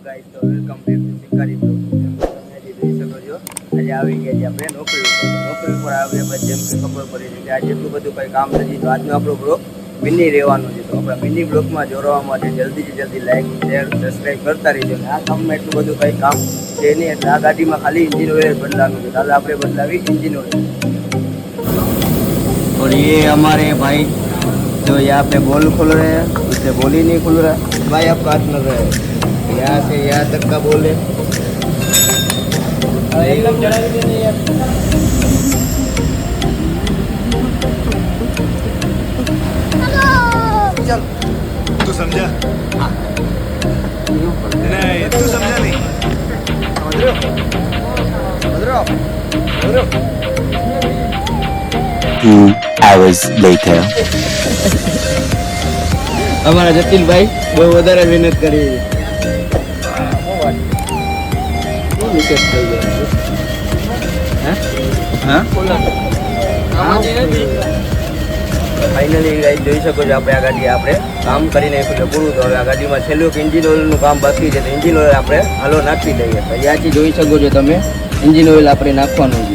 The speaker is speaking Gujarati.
ગાઈસ તો વેલકમ બેક ટુ શિકારી બ્લોગ. તમે જે જોઈ શકો છો આજે આવી ગયા છે આપણે નોકરી ઉપર આવ્યા પછી જેમ કે ખબર પડી છે કે આજે એટલું બધું કંઈ કામ નથી તો આજનો આપણો બ્લોગ મિની રહેવાનો છે. તો આપણા મિની બ્લોગમાં જોડવા માટે જલ્દી લાઈક શેર સબસ્ક્રાઈબ કરતા રહીજો. અને આ કામમાં એટલું બધું કંઈ કામ છે નહીં એટલે આ ગાડીમાં ખાલી इंजन ऑयल बदलाना है. दादा આપણે બદલાવી इंजन ऑयल. और ये हमारे भाई जो यहाँ पे बॉल खुल रहे हैं उससे बॉल ही नहीं खुल रहा. भाई आपका हाथ में रहे यहाँ से यहाँ तक का बॉल है एकदम चला दीजिए यार. चल तू समझा? हाँ नहीं तू समझा नहीं. समझ रहे हो 2 hours later. અમારા જતીનભાઈ બહુ વધારે મહેનત કરી ફાઇનલી ગાઈસ જોઈ શકો છો આપણે આ ગાડી આપણે કામ કરીને એટલે પૂરું. તો હવે આ ગાડીમાં છેલ્લું ઇન્જિન ઓઇલનું કામ બાકી છે તો ઇન્જિન ઓઇલ આપણે હાલો નાખી દઈએ. ત્યાંથી જોઈ શકો છો તમે ઇન્જિન ઓઇલ આપણે નાખવાનું છે.